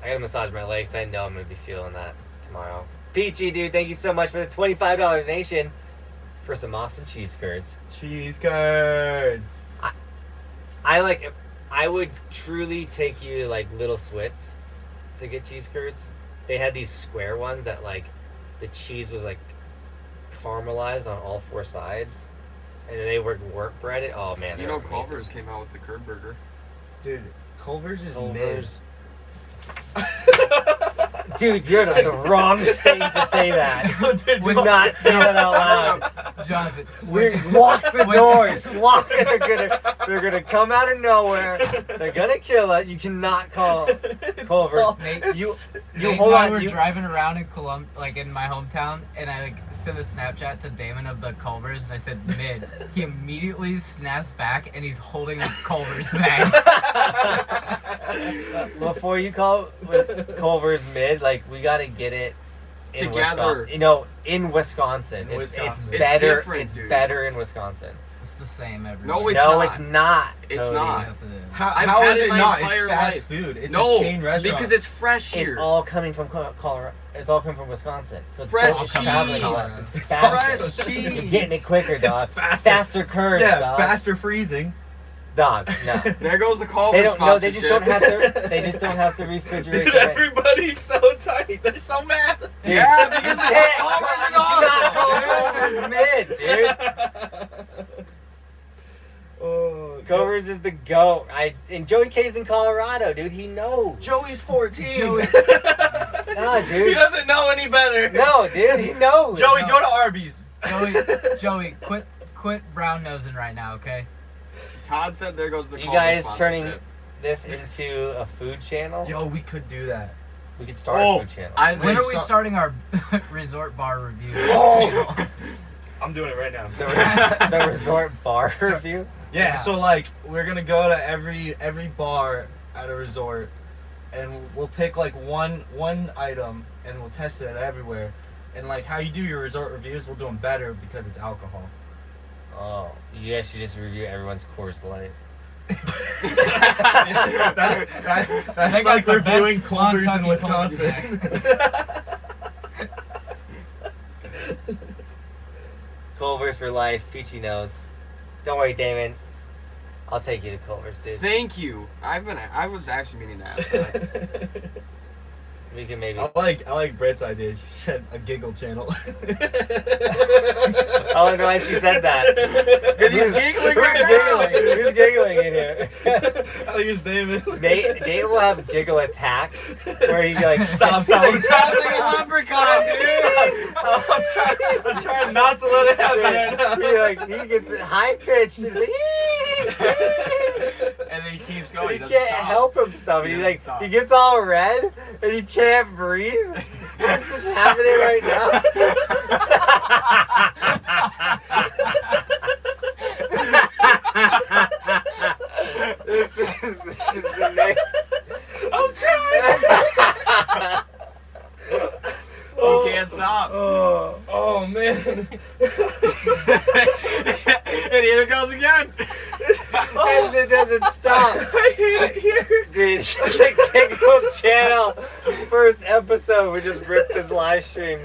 I gotta massage my legs. I know I'm gonna be feeling that tomorrow. Peachy, dude, thank you so much for the $25 donation for some awesome cheese curds. Cheese curds. I would truly take you to like Little Swits to get cheese curds. They had these square ones that like the cheese was like caramelized on all four sides, and they were work breaded. Oh man, You they know, were Culvers amazing. came out with the curd burger. Dude, Culvers is Culvers. Dude, you're in the wrong state to say that. Dude, Do not say that out loud. Jonathan, Lock the doors. Lock it. They're gonna come out of nowhere. They're gonna kill it. You cannot call Culvers. Nate, You Nate hold and I on. were You, driving around in in my hometown, and I like sent a Snapchat to Damon of the Culvers, and I said mid. He immediately snaps back, and he's holding a Culvers bag. before you call with Culver's mid, like we gotta get it in Together. Wisconsin. In Wisconsin. In It's Wisconsin. It's better. different, It's dude. better in Wisconsin. It's the same everywhere. No, it's No, not. it's not. It's Cody. not. Yes, it is. I've How had is it it my not? entire It's fast life. food. It's No, a chain restaurant. because it's fresh It's here. all coming from Colorado. It's all coming from Wisconsin. So it's Fresh all cheese. traveling Colorado. Colorado. It's Faster. fresh cheese. You're getting it quicker, dog. faster. curds, yeah, dog. faster freezing. Dog, no. There goes the Culvers They don't. No, they just don't sponsorship. have to. They just don't have to refrigerate. Dude, the- everybody's so tight. They're so mad. Dude, Yeah, because it's Hey, Culvers is not awesome, Culver's mid, dude. Oh, Culver's is the GOAT. And Joey K's in Colorado, dude. He knows. Joey's 14. Joey- Nah, He dude. doesn't know any better. No, dude. He knows. Joey, No. go to Arby's. Joey, quit brown nosing right now, okay? Todd said there goes the You Culvers guys turning sponsorship. this into a food channel? Yo, we could do that. We could start Oh, a food channel. When are we starting our resort bar review? Oh. channel? I'm doing it right now. The resort bar review. Yeah, so like we're gonna go to every bar at a resort, and we'll pick like one item and we'll test it everywhere. And like how you do your resort reviews, we'll do them better because it's alcohol. Oh, you guys should just review everyone's Coors Light. That's They got like the reviewing best Culvers in Kentucky Wisconsin. Culvers for life. Peachy knows. Don't worry, Damon. I'll take you to Culvers, dude. Thank you. I was actually meaning to ask that. We can maybe. I like Britt's idea. She said a giggle channel. I wonder why she said that. Because he's giggling right now. Who's giggling in here? I think it's David. Nate will have giggle attacks where he like Stop. Sounds like a leprechaun, dude. I'm trying not to let it happen right now. He gets high pitched and he's like, And then he keeps going. he doesn't can't stop. help himself. He He doesn't stop. he gets all red and he can't breathe. This is happening right now. This is the next. He can't stop. Oh man. And here it goes again. And it doesn't stop. I hate it here. Dude, the Giggle channel. First episode, we just ripped this live stream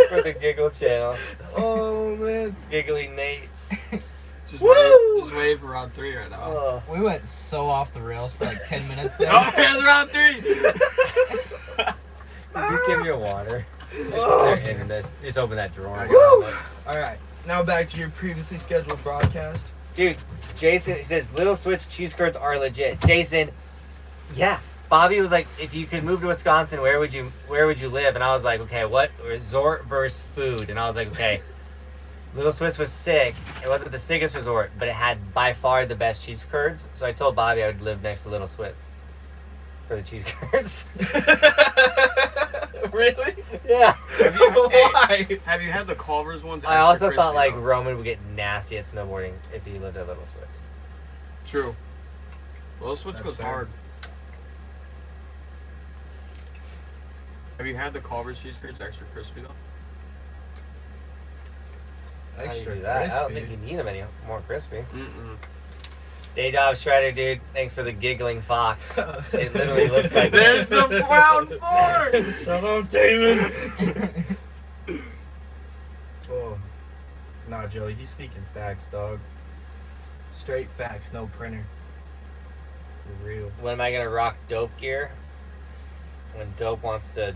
for the Giggle channel. Oh man. Giggly Nate. Just wait for round 3 right now. Oh. We went so off the rails for like 10 minutes there. Oh, here's round 3. Did you give your water? Oh. There, and this, just open that drawer. Woo! All right. Now back to your previously scheduled broadcast. Dude, Jason says Little Switch cheese curds are legit. Jason, yeah. Bobby was like, if you could move to Wisconsin, where would you live? And I was like, okay, what resort versus food? And I was like, okay, Little Swiss was sick. It wasn't the sickest resort, but it had by far the best cheese curds. So I told Bobby I would live next to Little Swiss for the cheese curds. Really? Yeah. Why? Have you had the Culvers ones? I Extra also crispy, thought like though? Roman would get nasty at snowboarding if he lived at Little Swiss. True. Little Switch That's goes fair. hard. Have you had the Culvers cheese curds extra crispy though? How do you Extra do that? I don't crispy. think you need them any more crispy. Mm-mm. Day job Shredder, dude. Thanks for the giggling fox. It literally looks like There's the round 4. Shut up, Damon. Oh. Nah, Joey, he's speaking facts, dog. Straight facts, no printer. For real. When am I gonna rock dope gear? When dope wants to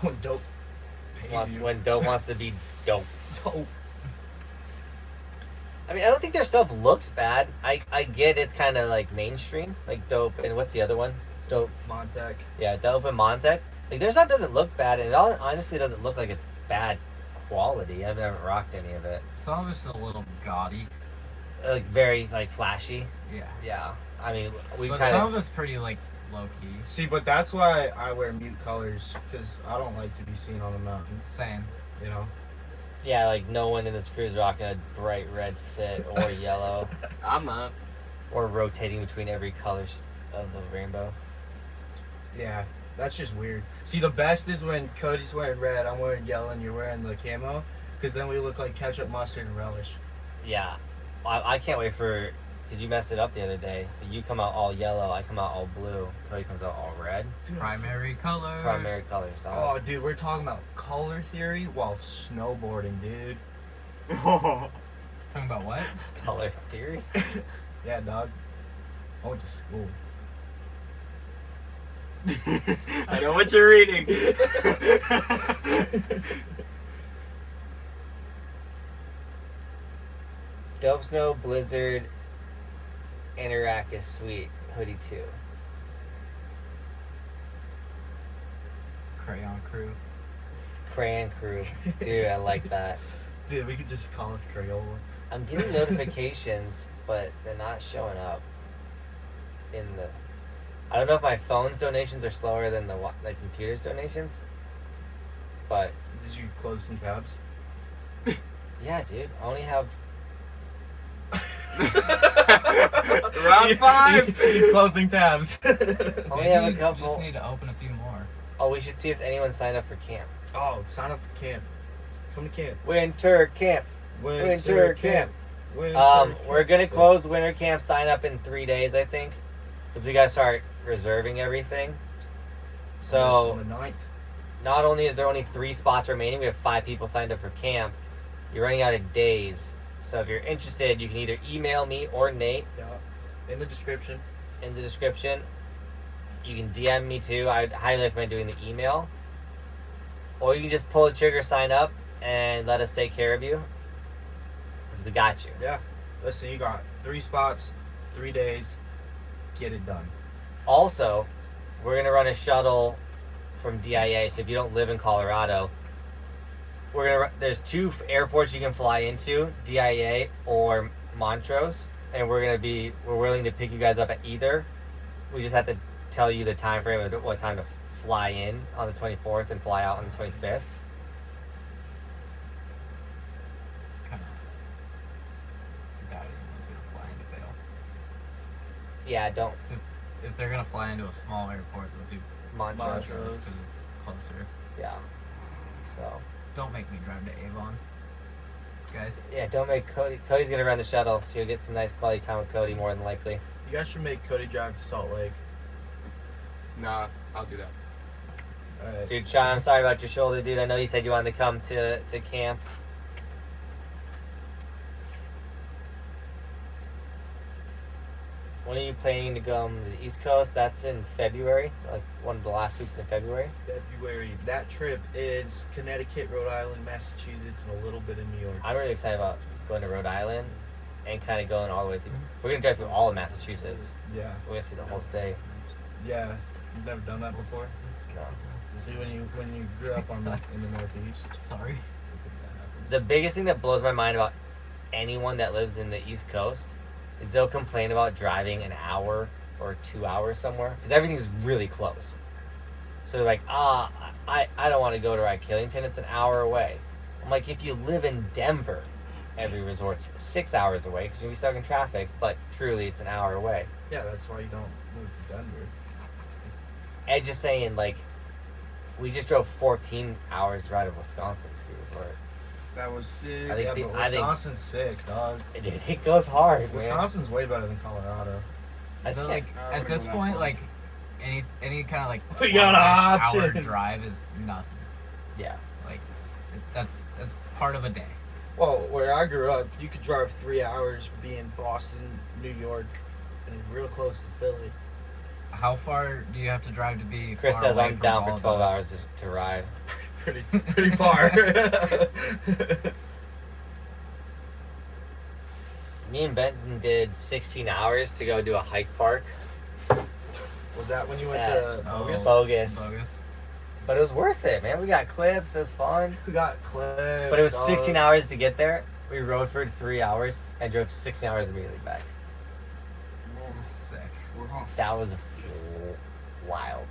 When dope pays you. when dope wants to be dope. Dope. I mean, I don't think their stuff looks bad. I get it's kind of like mainstream, like dope. And what's the other one? It's dope. Montec. Yeah, dope and Montec. Like their stuff doesn't look bad, and it honestly doesn't look like it's bad quality. I haven't rocked any of it. Some of it's a little gaudy. Like very like flashy. Yeah. Yeah. I mean, we But kind some of. of it's pretty like low key. See, but that's why I wear mute colors, because I don't like to be seen on the mountain, Same. you know? Yeah, like no one in this crew is rocking a bright red fit or yellow I'm not. or rotating between every colors of the rainbow. Yeah, that's just weird. See, the best is when Cody's wearing red, I'm wearing yellow, and you're wearing the camo, because then we look like ketchup, mustard, and relish. Yeah, I can't wait for. Did you mess it up the other day? You come out all yellow, I come out all blue. Cody comes out all red. Dude, Primary colors. Primary colors. Oh, Dog. dude, we're talking about color theory while snowboarding, dude. Oh. Talking about what? Color theory. Yeah, dog. I went to school. I know what you're reading. Dope Snow, Blizzard, Anorak is sweet. Hoodie 2. Crayon crew. Crayon Crew. Dude, I like that. Dude, we could just call us Crayola. I'm getting notifications, but they're not showing up in the. I don't know if my phone's donations are slower than the computer's donations, but Did you close some tabs? Yeah, dude. I only have. Round 5. He's closing tabs. Only have a Maybe you couple. just need to open a few more. Oh, we should see if anyone signed up for camp. Oh, sign up for camp. Come to camp. Winter camp. Winter camp. We're gonna close winter camp sign up in 3 days, I think, because we gotta start reserving everything. So on the 9th. not only is there only 3 spots remaining, we have 5 people signed up for camp. You're running out of days. So if you're interested, you can either email me or Nate Yeah. In the description. in the description. You can DM me too. I'd highly recommend doing the email. Or you can just pull the trigger, sign up, and let us take care of you. Because we got you. Yeah. Listen, you got 3 spots, 3 days. Get it done. Also, we're going to run a shuttle from DIA. So if you don't live in Colorado, there's 2 airports you can fly into, DIA or Montrose. And we're willing to pick you guys up at either. We just have to tell you the time frame of what time to fly in on the 24th and fly out on the 25th. It's kind of. I doubt anyone's gonna fly into Vail. Yeah, don't. So if they're gonna fly into a small airport, they'll do Montrose. Montrose. because it's closer. Yeah. So. Don't make me drive to Avon, guys. Yeah, don't make Cody. Cody's gonna run the shuttle, so you'll get some nice quality time with Cody more than likely. You guys should make Cody drive to Salt Lake. Nah, I'll do that. Alright. Dude, Sean, I'm sorry about your shoulder, dude. I know you said you wanted to come to camp. When are you planning to go to the East Coast? That's in February, like one of the last weeks in February. February. That trip is Connecticut, Rhode Island, Massachusetts, and a little bit in New York. I'm really excited about going to Rhode Island and kind of going all the way through. We're gonna drive through all of Massachusetts. Yeah. We're gonna see the whole state. Yeah. You've never done that before? No. See, when you grew up in the Northeast. Sorry. The biggest thing that blows my mind about anyone that lives in the East Coast is they'll complain about driving an hour or 2 hours somewhere because everything's really close. So they're like, I don't want to go to Killington. It's an hour away. I'm like, if you live in Denver, every resort's 6 hours away because you'll be stuck in traffic. But truly, it's an hour away. Yeah, that's why you don't move to Denver. And just saying, like, we just drove 14 hours right of Wisconsin ski resort. That was sick. I think Yeah, the- but I think- Wisconsin's sick, dog. It goes hard, man. Wisconsin's way better than Colorado. I just So, can't- like I at wouldn't this go that point, far. like any kind of like We got 12-ish hour options. drive is nothing. yeah. Like that's part of a day. Well, where I grew up, you could drive 3 hours, be in Boston, New York, and real close to Philly. How far do you have to drive to be? Chris far says away I'm from down all for of 12 those? hours to ride. Pretty far. Me and Benton did 16 hours to go do a hike park. Was that when you went Yeah. to Oh. Bogus? Bogus. Bogus. But it was worth it, man. We got clips. It was fun. We got clips. But it was dog. 16 hours to get there. We rode for 3 hours and drove 16 hours immediately back. Sick. We're off. That was wild.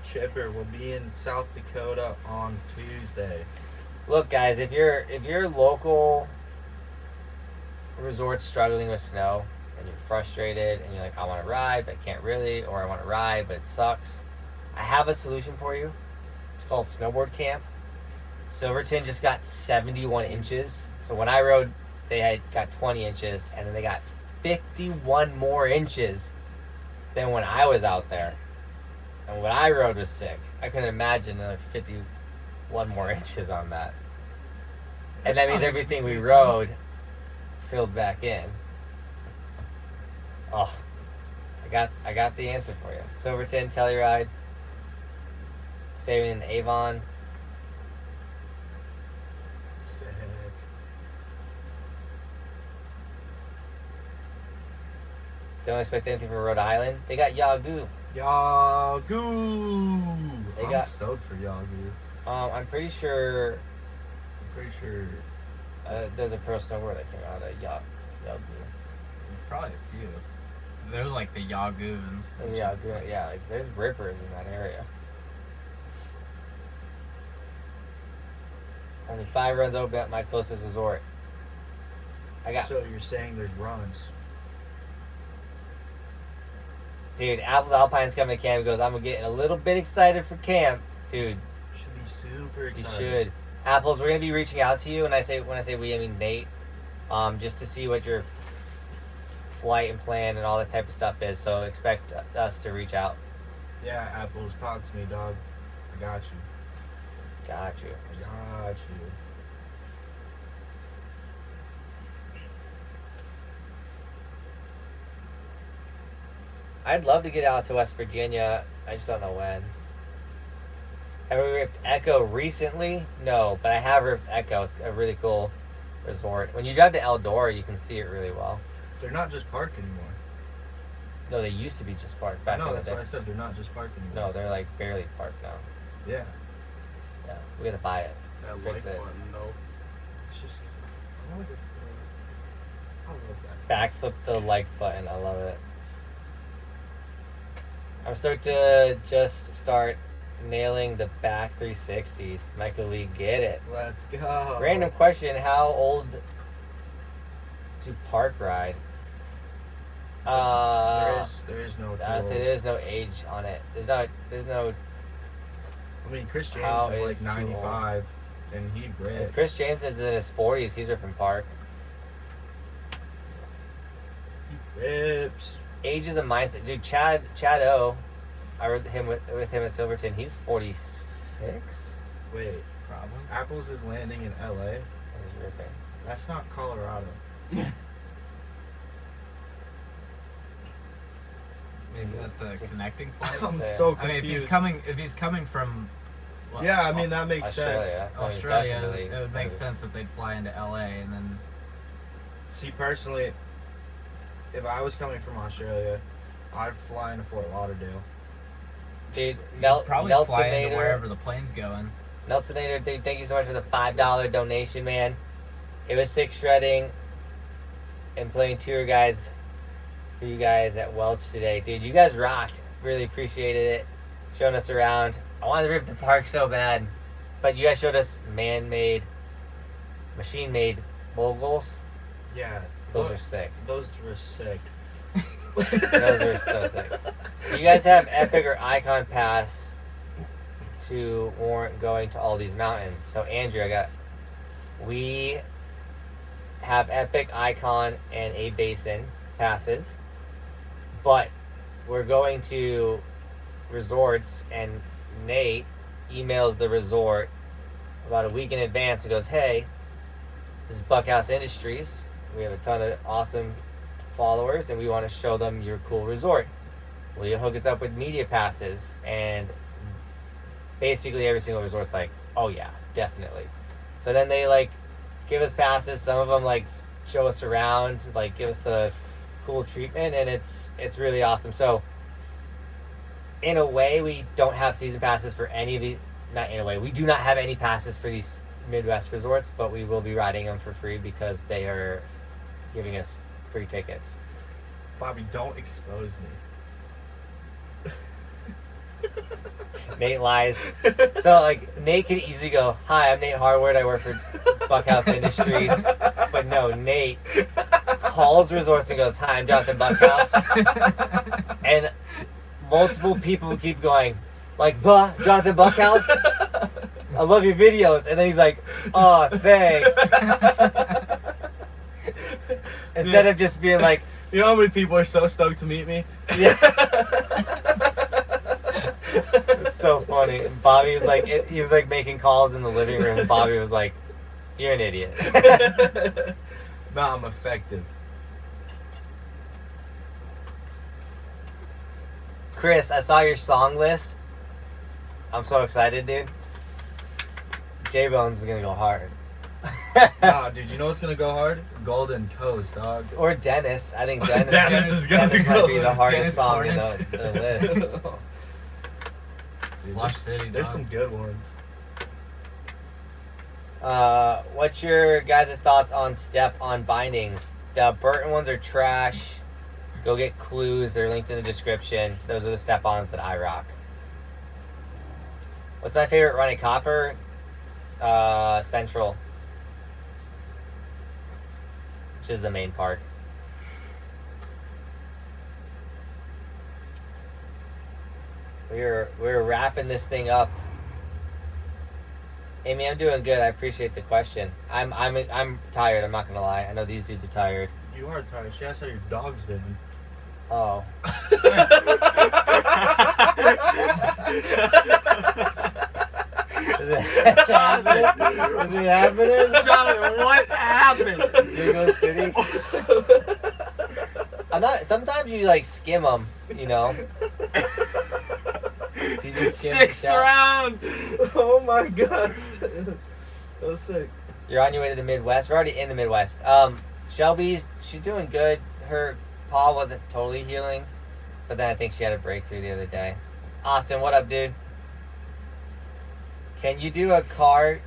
Chipper will be in South Dakota on Tuesday. Look, guys, if you're local resorts struggling with snow and you're frustrated and you're like, I want to ride but I can't really, or I want to ride but it sucks, I have a solution for you. It's called Snowboard Camp. Silverthorne just got 71 inches. So when I rode, they had got 20 inches, and then they got 51 more inches than when I was out there. And what I rode was sick. I couldn't imagine another 51 more inches on that. And that means everything we rode filled back in. Oh, I got the answer for you. Silverthorne, Telluride, staying in Avon. Sick. Don't expect anything from Rhode Island. They got Yagoo. Yagoo! I'm got- stoked for Yagoo. I'm pretty sure I'm pretty sure. there's a pro snowboard that came out of Yagoo. Probably a few. There's like the Yagoons. Yeah, good. Yeah, like there's rippers in that area. Only 5 runs open at my closest resort. I got, So you're saying there's runs? dude. Apples Alpine's coming to camp. He goes, I'm getting a little bit excited for camp, dude. Should be super You excited. should. Apples, we're gonna be reaching out to you, and when I say we, I mean Nate, just to see what your flight and plan and all that type of stuff is. So expect us to reach out. Yeah, Apples, talk to me, dog. I got you. Got you. I got you. I'd love to get out to West Virginia. I just don't know when. Have we ripped Echo recently? No, but I have ripped Echo. It's a really cool resort. When you drive to Eldora, you can see it really well. They're not just parked anymore. No, they used to be just parked I back know, in the that's day. what I said. They're not just parked anymore. No, they're like barely parked now. Yeah. Yeah, we gotta buy it. That Fix like it. button though. It's just. I love that. Backflip the like button. I love it. I'm stoked to just start nailing the back 360s. Michael Lee, get it. Let's go. Random question: how old to park ride? There is no. I say there's no age on it. There's no. I mean, Chris How James is is like too 95, and he rips. Chris James is in his 40s. He's ripping park. He rips. Age is a mindset, dude. Chad O, I read him with him at Silverton. He's 46. Wait, Probably. Apples is landing in LA. He's ripping. That's not Colorado. Maybe that's a connecting flight. I'm Yeah. so I mean, confused. if he's coming from well, Yeah, I mean that makes sense. Australia. I mean, Australia, definitely. it would make sense that they'd fly into LA and then See, personally, if I was coming from Australia, I'd fly into Fort Lauderdale. Dude, probably fly into Nelsonator. wherever the plane's going. Nelsonator, dude, thank you so much for the $5 donation, man. It was sick shredding and playing tour guides for you guys at Welch today. Dude, you guys rocked. Really appreciated it. Showing us around. I wanted to rip the park so bad. But you guys showed us man-made, machine-made moguls. Yeah, Those are sick. Those were sick. Those are so sick. Do you guys have Epic or Icon Pass to warrant going to all these mountains? So Andrew, we have Epic, Icon, and A Basin passes, but we're going to resorts, and Nate emails the resort about a week in advance and goes, hey, this is Buckhouse Industries. We have a ton of awesome followers and we want to show them your cool resort. Will you hook us up with media passes? And basically every single resort's like, oh yeah, definitely. So then they like give us passes. Some of them like show us around, like give us a cool treatment, and it's really awesome. So in a way, we don't have season passes for any of the, not in a way, we do not have any passes for these Midwest resorts, but we will be riding them for free because they are giving us free tickets. Bobby, don't expose me. Nate lies. So like Nate could easily go, hi, I'm Nate Harwood, I work for Buckhouse Industries. But no, Nate calls resorts and goes, hi, I'm Johnathan Buckhouse. And multiple people keep going, like, the Johnathan Buckhouse? I love your videos. And then he's like, oh, thanks. Instead of just being like, You know how many people are so stoked to meet me? yeah. It's so funny. And Bobby was like, he was like making calls in the living room. And Bobby was like, you're an idiot. Nah, I'm effective. Chris, I saw your song list. I'm so excited, dude. J-Bones is gonna go hard. Nah, dude, you know what's gonna go hard? Golden Coast, dog. Or Dennis. I think Dennis. Dennis is gonna Dennis go- might be the hardest Dennis song Cornice. in the list. Slush City, There's dog. some good ones. What's your guys' thoughts on step-on bindings? The Burton ones are trash. Go get clues. They're linked in the description. Those are the step-ons that I rock. What's my favorite run at Copper? Central, which is the main park. We're wrapping this thing up. Amy, I'm doing good. I appreciate the question. I'm tired. I'm not gonna lie. I know these dudes are tired. You are tired. She asked how your dog's doing. Oh. Is it happening? Jonathan, what happened? Dingo City. I'm not. Sometimes you like skim them, you know. You just skim Sixth the shot. round. Oh my gosh. That was sick. You're on your way to the Midwest. We're already in the Midwest. Shelby's, she's doing good. Her paw wasn't totally healing, but then I think she had a breakthrough the other day. Austin, what up, dude? Can you do a car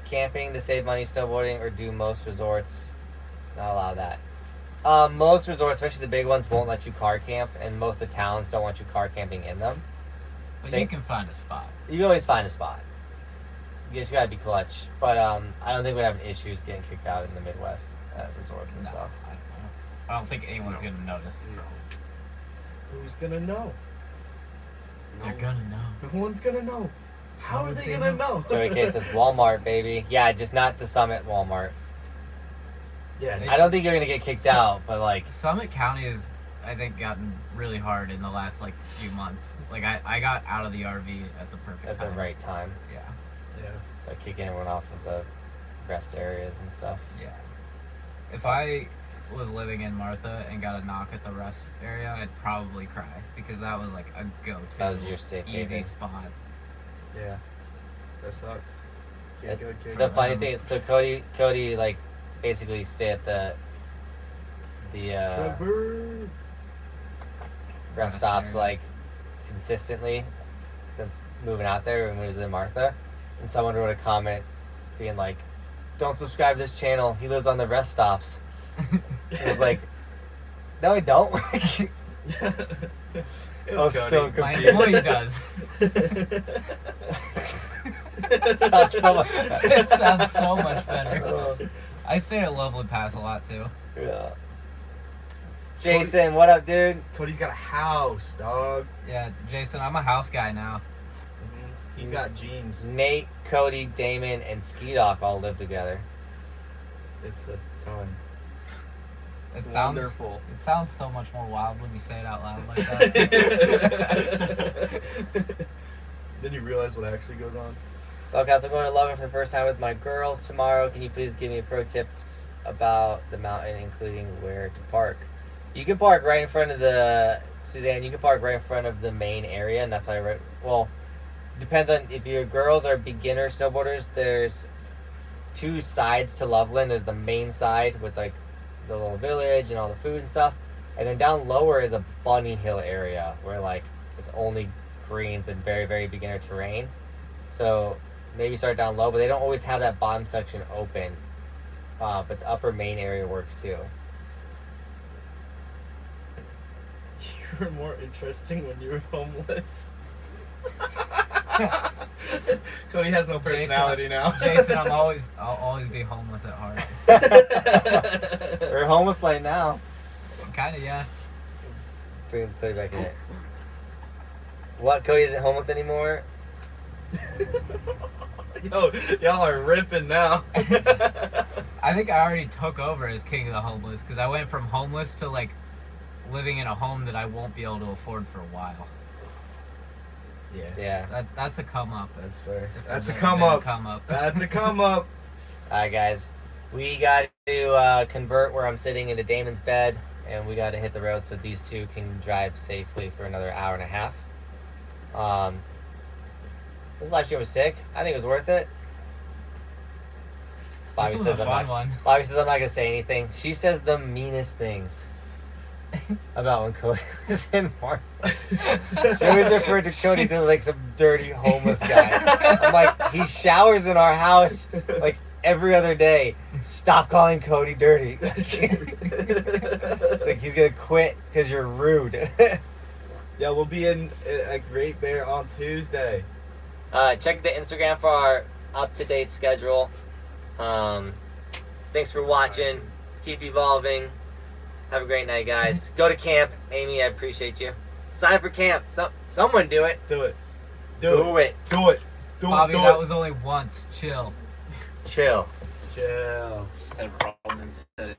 camping to save money snowboarding, or do most resorts not allow that? Most resorts, especially the big ones, won't let you car camp, and most of the towns don't want you car camping in them. But you can find a spot. You can always find a spot. You just gotta be clutch. But I don't think we'd have issues getting kicked out in the Midwest at resorts and No, stuff. I don't think anyone's gonna notice. Who's gonna know? They're gonna know. No one's gonna know. How are they gonna know? Joey K says Walmart, baby. Yeah, just not the Summit Walmart. Yeah. I don't think you're gonna get kicked out, but like, Summit County has, I think, gotten really hard in the last like few months. Like I got out of the RV at the perfect at the time. right time. Yeah. Yeah. So kicking everyone off of the rest areas and stuff. Yeah. If I was living in Martha and got a knock at the rest area, I'd probably cry because that was like a go-to. That was your safe easy haven. spot. Yeah. That sucks. It- Good, good, The good. funny thing is, so Cody like basically stay at the Trevor. rest Rest stops area. like consistently since moving out there when we was in Martha, and someone wrote a comment being like, "Don't subscribe to this channel. He lives on the rest stops." It was like, no, I don't. It I was was so Cody. My confused. employee does. It sounds so much better. It sounds so much better. Oh, I stay at Loveland Pass a lot too. yeah. Jason, what up, dude? Cody's got a house, dog. Yeah, Jason, I'm a house guy now. He's got jeans. Nate, Cody, Damon, and Ski Doc all live together. It's a ton. It sounds Wonderful. It sounds so much more wild when you say it out loud like that. Then you realize what actually goes on. Buckhouse, I'm going to Loving for the first time with my girls tomorrow. Can you please give me pro tips about the mountain, including where to park? You can park right in front of Suzanne, you can park right in front of the main area, and that's why well, depends on if your girls are beginner snowboarders. There's two sides to Loveland. There's the main side with like the little village and all the food and stuff, and then down lower is a bunny hill area where like it's only greens and very, very beginner terrain. So maybe start down low, but they don't always have that bottom section open. But the upper main area works too. You were more interesting when you were homeless. Cody has no personality now. Jason, I'll always be homeless at heart. We're homeless right now. Kinda, yeah. Put it back in it. What? Cody isn't homeless anymore? Yo, y'all are ripping now. I think I already took over as king of the homeless because I went from homeless to like living in a home that I won't be able to afford for a while. Yeah. That's a come up. That's fair. If That's a there's come been up. Come up. That's a come up. Alright, guys. We got to convert where I'm sitting into Damon's bed, and we got to hit the road so these two can drive safely for another hour and a half. This live stream was sick. I think it was worth it. This was a fun one. Bobby says I'm not gonna say anything. She says the meanest things about when Cody was in Martha. She always referred to Cody as like some dirty homeless guy. I'm like, he showers in our house like every other day. Stop calling Cody dirty. It's like he's gonna quit because you're rude. Yeah, we'll be in a Great Bear on Tuesday. Check the Instagram for our up-to-date schedule. Thanks for watching. Keep evolving. Have a great night, guys. Go to camp. Amy, I appreciate you. Sign up for camp. Someone do it. Do it. Do it. Do it. Do Bobby, it. that was only once. Chill. Chill. Chill. Said Roman said it.